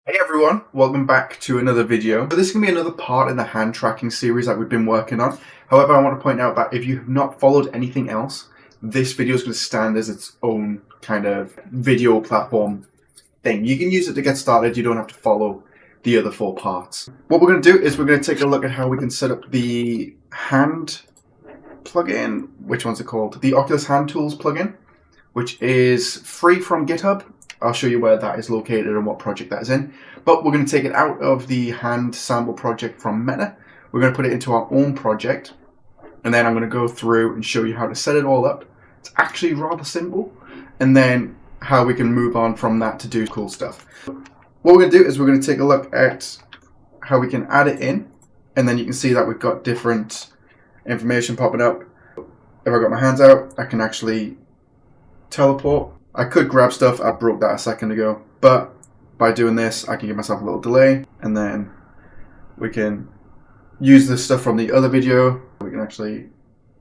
Hey everyone, welcome back to another video. So this is going to be another part in the hand tracking series that we've been working on. However, I want to point out that if you have not followed anything else, this video is going to stand as its own kind of video platform thing. You can use it to get started, you don't have to follow the other four parts. What we're going to do is we're going to take a look at how we can set up the hand plugin. Which one's it called? The Oculus Hand Tools plugin, which is free from GitHub. I'll show you where that is located and what project that is in. But we're going to take it out of the hand sample project from Meta. We're going to put it into our own project. And then I'm going to go through and show you how to set it all up. It's actually rather simple. And then how we can move on from that to do cool stuff. What we're going to do is we're going to take a look at how we can add it in. And then you can see that we've got different information popping up. If I got my hands out, I can actually teleport. I could grab stuff, I broke that a second ago, but by doing this I can give myself a little delay, and then we can use this stuff from the other video. We can actually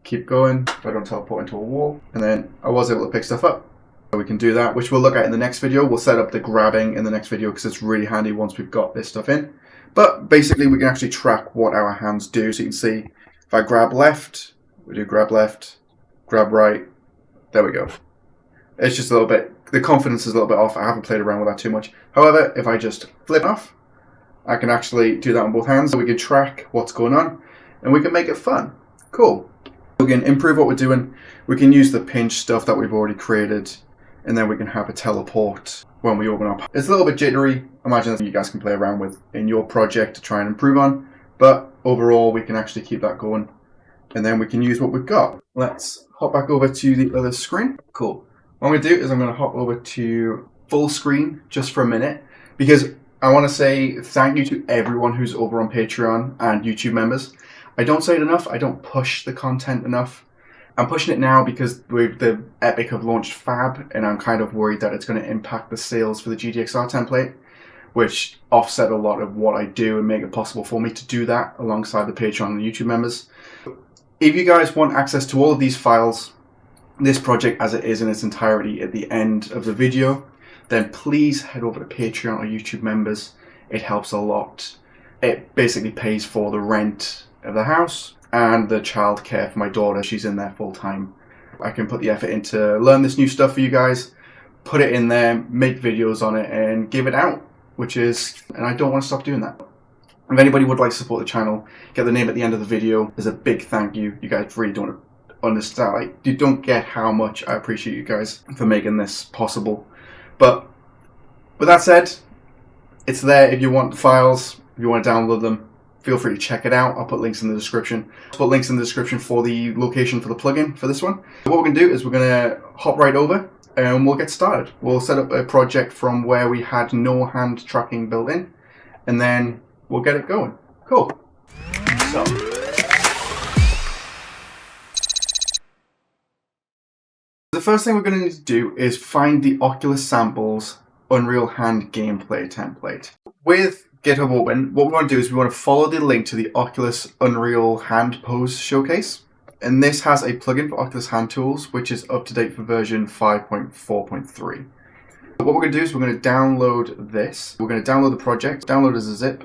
keep going if I don't teleport into a wall, and then I was able to pick stuff up. So we can do that, which we'll look at in the next video. We'll set up the grabbing in the next video because it's really handy once we've got this stuff in. But basically we can actually track what our hands do. So you can see if I grab left, we do grab left, grab right, there we go. It's just a little bit, the confidence is a little bit off. I haven't played around with that too much. However, if I just flip off, I can actually do that on both hands. So we can track what's going on and we can make it fun. Cool. We can improve what we're doing. We can use the pinch stuff that we've already created, and then we can have a teleport when we open up. It's a little bit jittery. Imagine that's something you guys can play around with in your project to try and improve on. But overall, we can actually keep that going. And then we can use what we've got. Let's hop back over to the other screen. Cool. What I'm going to do is I'm going to hop over to full screen just for a minute, because I want to say thank you to everyone who's over on Patreon and YouTube members. I don't say it enough. I don't push the content enough. I'm pushing it now because the Epic have launched Fab, and I'm kind of worried that it's going to impact the sales for the GTXR template, which offset a lot of what I do and make it possible for me to do that alongside the Patreon and YouTube members. If you guys want access to all of these files, this project as it is in its entirety at the end of the video, then please head over to Patreon or YouTube members. It helps a lot. It basically pays for the rent of the house and the childcare for my daughter. She's in there full time. I can put the effort in to learn this new stuff for you guys, put it in there, make videos on it, and give it out, and I don't want to stop doing that. If anybody would like to support the channel, get the name at the end of the video. There's a big thank you. You guys really don't understand, like, you don't get how much I appreciate you guys for making this possible. But with that said, it's there. If you want the files, if you want to download them, feel free to check it out. I'll put links in the description. I'll put links in the description for the location for the plugin for this one. So what we're going to do is we're going to hop right over and we'll get started. We'll set up a project from where we had no hand tracking built in, and then we'll get it going. Cool. So the first thing we're going to need to do is find the Oculus Samples Unreal Hand gameplay template. With GitHub open, what we want to do is we want to follow the link to the Oculus Unreal Hand Pose showcase. And this has a plugin for Oculus Hand Tools, which is up to date for version 5.4.3. What we're going to do is we're going to download this. We're going to download the project, download as a zip.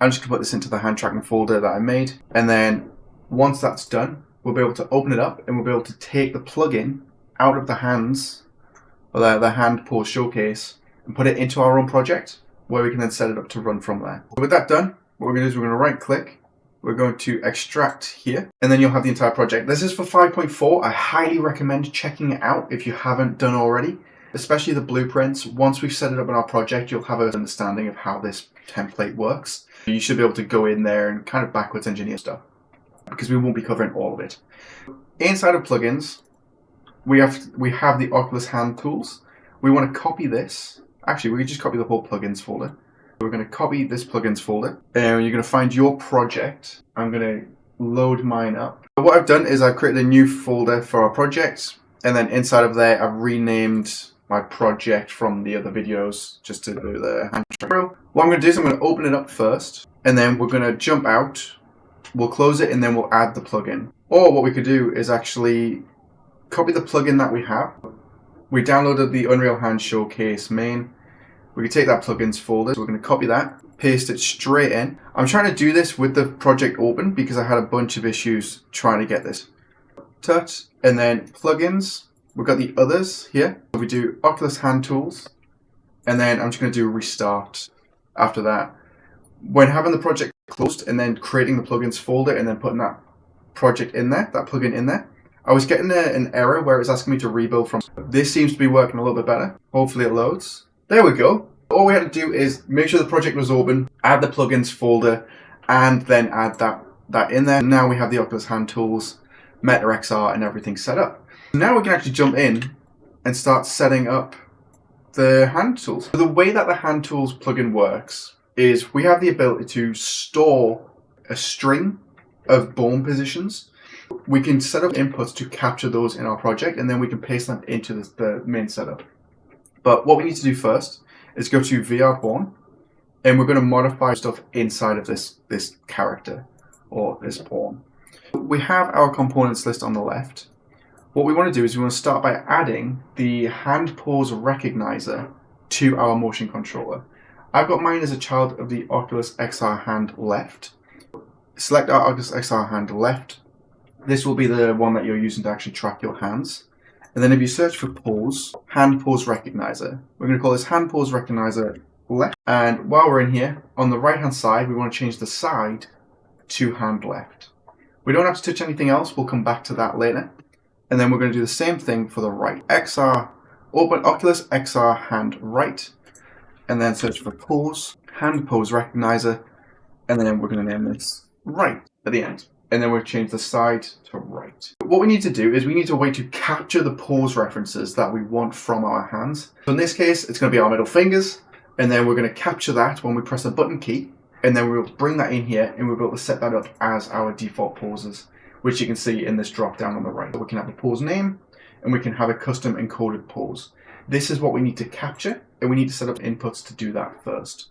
I'm just going to put this into the hand tracking folder that I made. And then once that's done, we'll be able to open it up and we'll be able to take the plugin out of the hands, or the hand pose showcase, and put it into our own project where we can then set it up to run from there. So with that done, what we're going to do is we're going to right click, we're going to extract here, and then you'll have the entire project. This is for 5.4. I highly recommend checking it out if you haven't done already, especially the blueprints. Once we've set it up in our project, you'll have an understanding of how this template works. You should be able to go in there and kind of backwards engineer stuff, because we won't be covering all of it. Inside of plugins, we have the Oculus Hand Tools. We want to copy this. Actually, we can just copy the whole plugins folder. We're going to copy this plugins folder, and you're going to find your project. I'm going to load mine up. What I've done is I've created a new folder for our project, and then inside of there I've renamed my project from the other videos just to do the hand tracking. What I'm going to do is I'm going to open it up first, and then we're going to jump out. We'll close it, and then we'll add the plugin. Or what we could do is actually copy the plugin that we have. We downloaded the Unreal Hand Showcase main. We can take that plugins folder. So we're going to copy that, paste it straight in. I'm trying to do this with the project open because I had a bunch of issues trying to get this. Touch, and then plugins. We've got the others here. We do Oculus Hand Tools, and then I'm just going to do restart after that. When having the project closed and then creating the plugins folder and then putting that project in there, that plugin in there, I was getting an error where it was asking me to rebuild from. This seems to be working a little bit better. Hopefully it loads. There we go. All we had to do is make sure the project was open, add the plugins folder, and then add that in there. Now we have the Oculus Hand Tools, Meta XR, and everything set up. Now we can actually jump in and start setting up the hand tools. So the way that the hand tools plugin works is we have the ability to store a string of bone positions. We can set up inputs to capture those in our project, and then we can paste them into the main setup. But what we need to do first is go to VR pawn, and we're going to modify stuff inside of this character or this pawn. We have our components list on the left. What we want to do is we want to start by adding the hand pose recognizer to our motion controller. I've got mine as a child of the Oculus XR hand left. Select our Oculus XR hand left. This will be the one that you're using to actually track your hands. And then if you search for pose, hand pose recognizer, we're going to call this hand pose recognizer left. And while we're in here, on the right hand side, we want to change the side to hand left. We don't have to touch anything else. We'll come back to that later. And then we're going to do the same thing for the right. Open Oculus XR hand right. And then search for pose, hand pose recognizer. And then we're going to name this right at the end. And then we'll change the side to right. What we need to do is we need a way to capture the pose references that we want from our hands. So in this case, it's going to be our middle fingers, and then we're going to capture that when we press the button key, and then we'll bring that in here, and we'll be able to set that up as our default poses, which you can see in this drop down on the right. So we can have a pose name, and we can have a custom encoded pose. This is what we need to capture, and we need to set up inputs to do that first.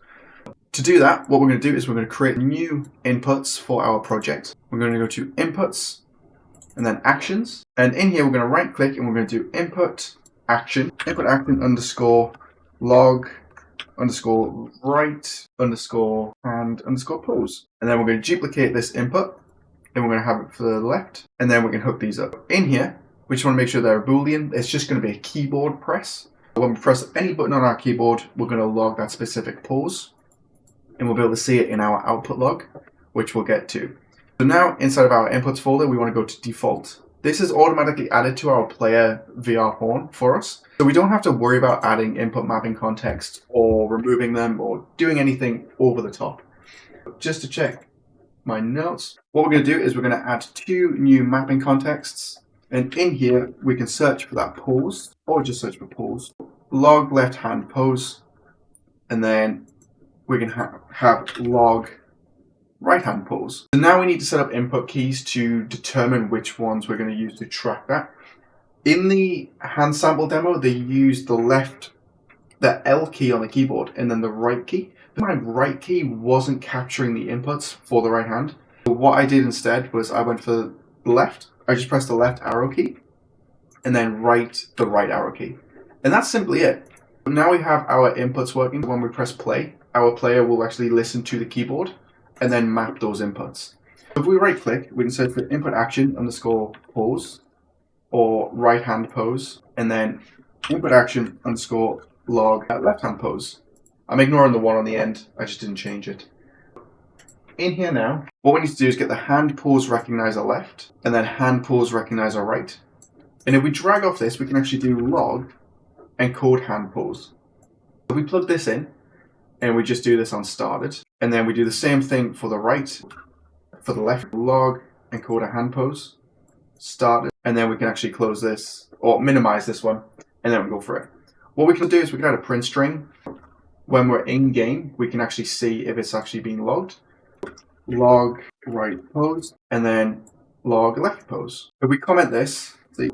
To do that, what we're going to do is we're going to create new inputs for our project. We're going to go to Inputs and then Actions. And in here, we're going to right click and we're going to do Input Action underscore log underscore right underscore hand underscore pose. And then we're going to duplicate this input and we're going to have it for the left. And then we can hook these up. In here, we just want to make sure they're a Boolean. It's just going to be a keyboard press. When we press any button on our keyboard, we're going to log that specific pose. And we'll be able to see it in our output log, which we'll get to. So now inside of our inputs folder, we want to go to default. This is automatically added to our player VR pawn for us. So we don't have to worry about adding input mapping context or removing them or doing anything over the top. Just to check my notes, what we're going to do is we're going to add 2 new mapping contexts. And in here, we can search for that pose or just search for pose, log left hand pose, and then we can have log right hand pose. So now we need to set up input keys to determine which ones we're going to use to track that. In the hand sample demo, they used the L key on the keyboard and then the right key. My right key wasn't capturing the inputs for the right hand. So what I did instead was I went for the left. I just pressed the left arrow key and then the right arrow key. And that's simply it. Now we have our inputs working. When we press play, our player will actually listen to the keyboard and then map those inputs. If we right click, we can search for input action underscore pose or right hand pose, and then input action underscore log left hand pose. I'm ignoring the 1 on the end, I just didn't change it. In here now, what we need to do is get the hand pose recognizer left and then hand pose recognizer right. And if we drag off this, we can actually do log encode hand pose. So we plug this in, and we just do this on started. And then we do the same thing for the right, for the left, log encode a hand pose, started. And then we can actually close this or minimize this one, and then we go for it. What we can do is we can add a print string. When we're in game, we can actually see if it's actually being logged. Log right pose, and then log left pose. If we comment this, see,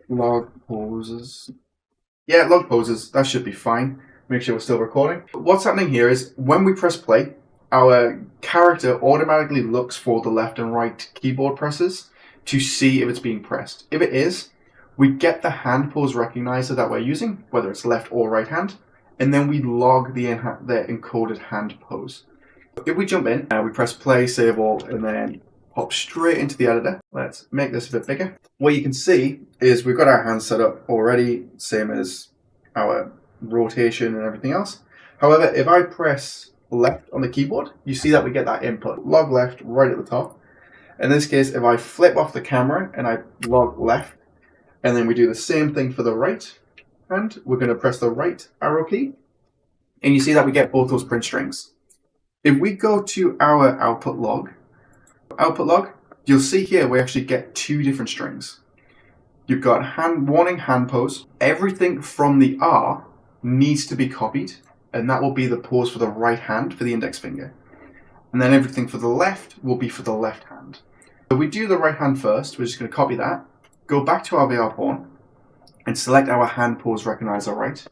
log poses. Yeah, log poses, that should be fine. Make sure we're still recording. What's happening here is when we press play, our character automatically looks for the left and right keyboard presses to see if it's being pressed. If it is, we get the hand pose recognizer that we're using, whether it's left or right hand, and then we log the encoded hand pose. If we jump in, we press play, save all, and then hop straight into the editor. Let's make this a bit bigger. What you can see is we've got our hand set up already, same as our rotation and everything else. However, if I press left on the keyboard, you see that we get that input, log left right at the top. In this case, if I flip off the camera and I log left, and then we do the same thing for the right hand, we're going to press the right arrow key, and you see that we get both those print strings. If we go to our output log, you'll see here we actually get two different strings. You've got warning hand pose. Everything from the R needs to be copied, and that will be the pose for the right hand for the index finger. And then everything for the left will be for the left hand. So we do the right hand first. We're just going to copy that, go back to our VR pawn, and select our hand pose recognizer right.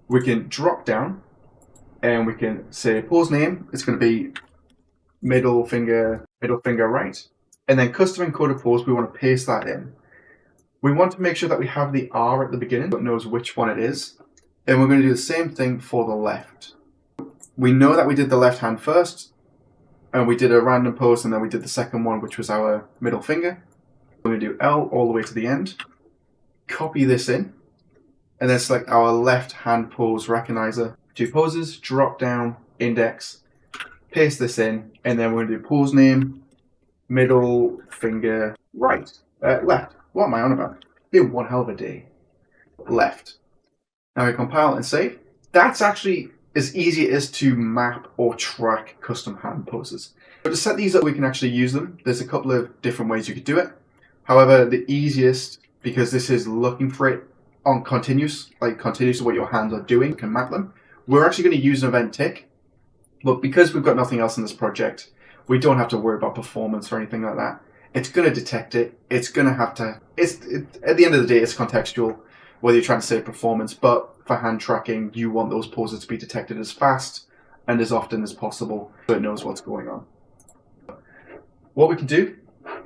We can drop down, and we can say pose name. It's going to be middle finger right. And then custom encoded pose, we want to paste that in. We want to make sure that we have the R at the beginning, so it knows which one it is. And we're going to do the same thing for the left. We know that we did the left hand first, and we did a random pose, and then we did the second one, which was our middle finger. We're going to do L all the way to the end, copy this in, and then select our left hand pose recognizer. Two poses, drop down, index, paste this in, and then we're going to do pose name, middle finger left. What am I on about? Been one hell of a day. Left. Now we compile and save. That's actually as easy as to map or track custom hand poses. But to set these up, we can actually use them. There's a couple of different ways you could do it. However, the easiest, because this is looking for it on continuous to what your hands are doing, you can map them. We're actually going to use an event tick, but because we've got nothing else in this project, we don't have to worry about performance or anything like that. It's going to detect it. It's going to have to, at the end of the day, it's contextual, whether you're trying to save performance, but for hand tracking, you want those poses to be detected as fast and as often as possible so it knows what's going on. What we can do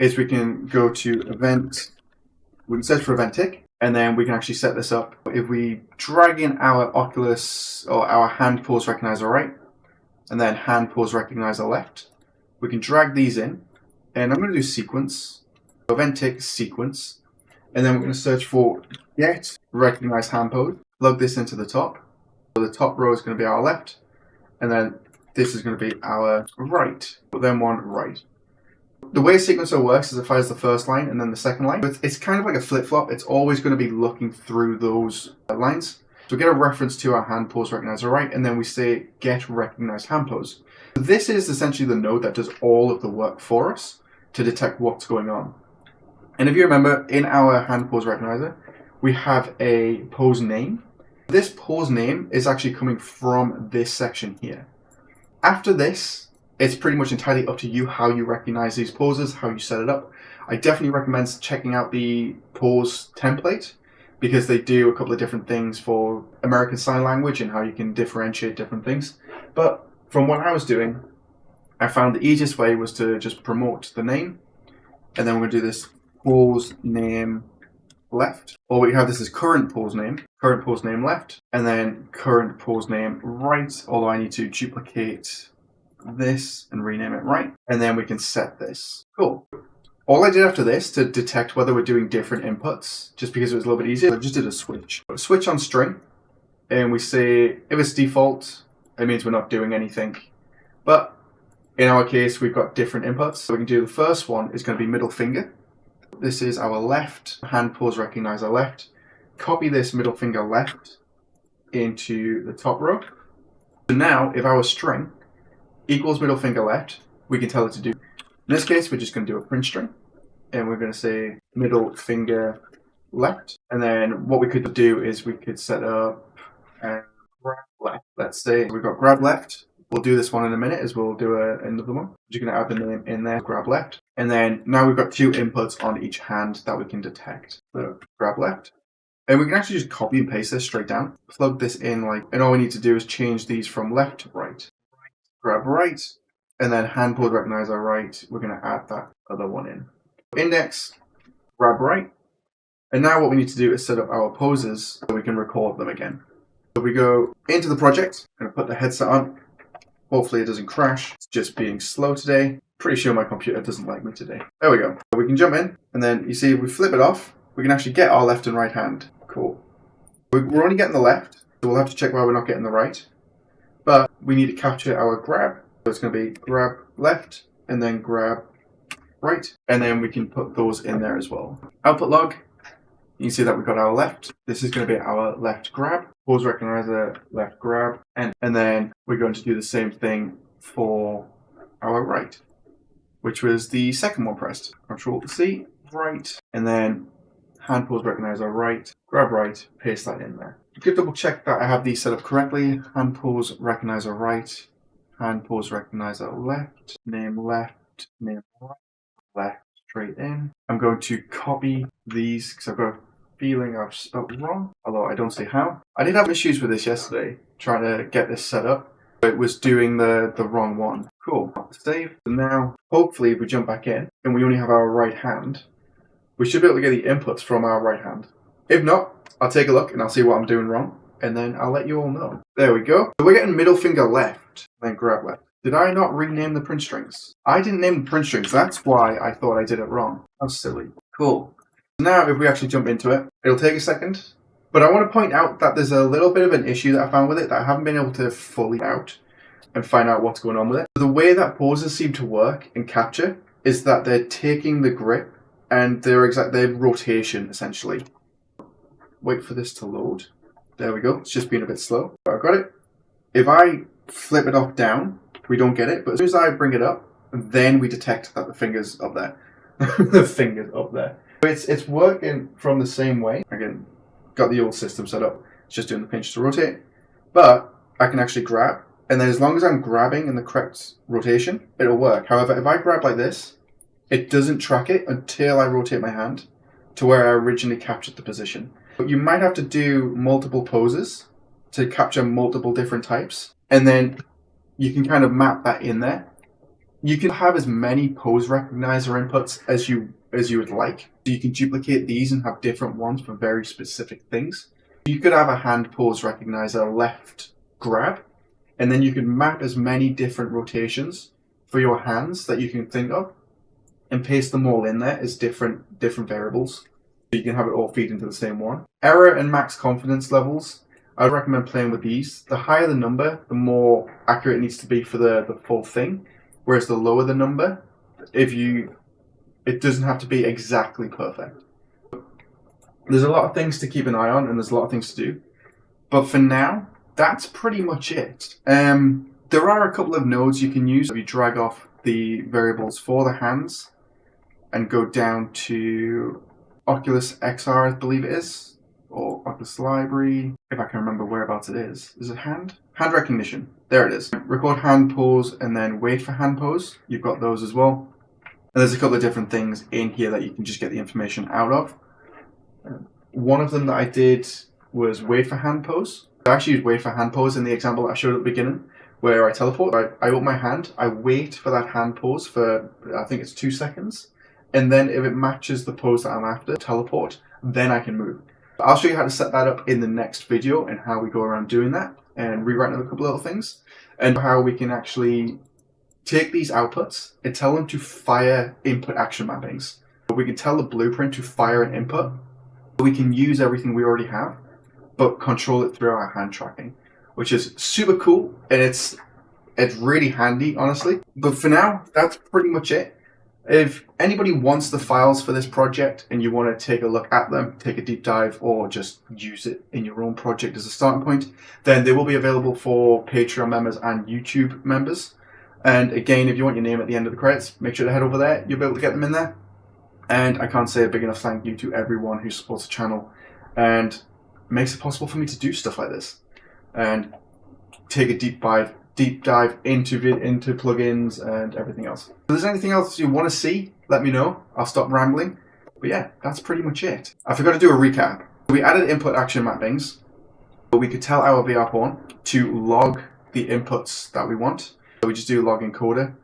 is we can go to event, we can search for event tick, and then we can actually set this up. If we drag in our Oculus or our hand pose recognizer right, and then hand pose recognizer left, we can drag these in, and I'm going to do sequence, event tick sequence, and then we're going to search for get recognize hand pose, plug this into the top. So the top row is going to be our left, and then this is going to be our right, then one right. The way a sequencer works is it fires the first line and then the second line. It's kind of like a flip-flop. It's always going to be looking through those lines. So we get a reference to our hand pose recognizer right, and then we say get recognize hand pose. This is essentially the node that does all of the work for us to detect what's going on. And if you remember, in our hand pose recognizer, we have a pose name. This pose name is actually coming from this section here. After this, it's pretty much entirely up to you how you recognize these poses, how you set it up. I definitely recommend checking out the pose template because they do a couple of different things for American Sign Language and how you can differentiate different things. But from what I was doing, I found the easiest way was to just promote the name, and then we're going to do this pose name left. Or we have this as current pose name left, and then current pose name right, although I need to duplicate this and rename it right, and then we can set this. Cool. All I did after this to detect whether we're doing different inputs, just because it was a little bit easier, I just did a switch. Switch on string, and we say if it's default, it means we're not doing anything. But in our case, we've got different inputs. So we can do the first one is going to be middle finger. This is our left hand pose recognizer left. Copy this middle finger left into the top row. So now, if our string equals middle finger left, we can tell it to do. In this case, we're just going to do a print string, and we're going to say middle finger left. And then what we could do is we could set up grab left. Let's say we've got grab left. We'll do this one in a minute as we'll do another one. You're going to add the name in there, grab left. And then now we've got two inputs on each hand that we can detect. So grab left. And we can actually just copy and paste this straight down. Plug this in and all we need to do is change these from left to right. Grab right, and then hand pose recognizer right, we're going to add that other one in. Index, grab right, and now what we need to do is set up our poses so we can record them again. So we go into the project, I'm going to put the headset on. Hopefully it doesn't crash. It's just being slow today. Pretty sure my computer doesn't like me today. There we go. So we can jump in, and then you see if we flip it off, we can actually get our left and right hand. Cool. We're only getting the left, so we'll have to check why we're not getting the right. But we need to capture our grab. So it's going to be grab left, and then grab right. And then we can put those in there as well. Output log. You can see that we've got our left. This is going to be our left grab. Pose recognizer, left grab. And then we're going to do the same thing for our right, which was the second one pressed. Control C, right. And then hand pose recognizer right, grab right, paste that in there. You could double check that I have these set up correctly. Hand pose recognizer right, hand pose recognizer left, name right, left, straight in. I'm going to copy these because I've got a feeling I've spelled wrong, although I don't see how. I did have issues with this yesterday, trying to get this set up. It was doing the wrong one. Cool. Save. So now, hopefully, if we jump back in and we only have our right hand, we should be able to get the inputs from our right hand. If not, I'll take a look and I'll see what I'm doing wrong, and then I'll let you all know. There we go. So we're getting middle finger left, then grab left. Did I not rename the print strings? I didn't name the print strings. That's why I thought I did it wrong. How silly. Cool. Now, if we actually jump into it, it'll take a second. But I want to point out that there's a little bit of an issue that I found with it that I haven't been able to fully out and find out what's going on with it. The way that poses seem to work in capture is that they're taking the grip and their rotation, essentially. Wait for this to load. There we go. It's just been a bit slow. But I've got it. If I flip it off down, we don't get it. But as soon as I bring it up, then we detect that the finger's up there. The finger's up there. It's working from the same way. Again, got the old system set up. It's just doing the pinch to rotate. But I can actually grab. And then as long as I'm grabbing in the correct rotation, it'll work. However, if I grab like this, it doesn't track it until I rotate my hand to where I originally captured the position. But you might have to do multiple poses to capture multiple different types. And then you can kind of map that in there. You can have as many pose recognizer inputs as you would like. So you can duplicate these and have different ones for very specific things. You could have a hand pose recognizer left grab, and then you can map as many different rotations for your hands that you can think of and paste them all in there as different variables. So you can have it all feed into the same one. Error and max confidence levels. I would recommend playing with these. The higher the number, the more accurate it needs to be for the full thing. Whereas the lower the number, it doesn't have to be exactly perfect. There's a lot of things to keep an eye on and there's a lot of things to do. But for now, that's pretty much it. There are a couple of nodes you can use. If you drag off the variables for the hands and go down to Oculus XR, I believe it is, or Oculus Library, if I can remember whereabouts it is. Is it hand? Hand recognition. There it is. Record hand pose and then wait for hand pose. You've got those as well. And there's a couple of different things in here that you can just get the information out of. One of them that I did was wait for hand pose. I actually used wait for hand pose in the example that I showed at the beginning, where I teleport. I open my hand, I wait for that hand pose for, I think it's 2 seconds. And then if it matches the pose that I'm after, teleport, then I can move. I'll show you how to set that up in the next video and how we go around doing that and rewriting a couple of little things and how we can actually take these outputs and tell them to fire input action mappings. We can tell the blueprint to fire an input. We can use everything we already have, but control it through our hand tracking, which is super cool and it's really handy, honestly. But for now, that's pretty much it. If anybody wants the files for this project and you want to take a look at them, take a deep dive, or just use it in your own project as a starting point, then they will be available for Patreon members and YouTube members. And again, if you want your name at the end of the credits, make sure to head over there. You'll be able to get them in there. And I can't say a big enough thank you to everyone who supports the channel and makes it possible for me to do stuff like this and take a deep dive into plugins and everything else. If there's anything else you want to see, let me know. I'll stop rambling. But yeah, that's pretty much it. I forgot to do a recap. We added input action mappings, but we could tell our VR pawn to log the inputs that we want. So we just do log encoder,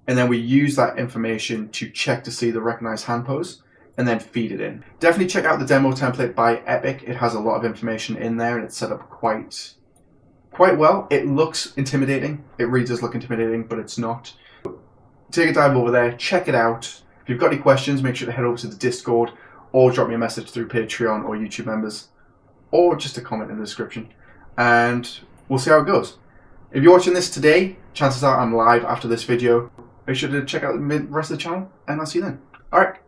and then we use that information to check to see the recognized hand pose, and then feed it in. Definitely check out the demo template by Epic. It has a lot of information in there, and it's set up quite quite well. It looks intimidating. It really does look intimidating, but it's not. Take a dive over there, check it out. If you've got any questions, make sure to head over to the Discord or drop me a message through Patreon or YouTube members, or just a comment in the description, and we'll see how it goes. If you're watching this today, chances are I'm live after this video. Make sure to check out the rest of the channel, and I'll see you then. Alright.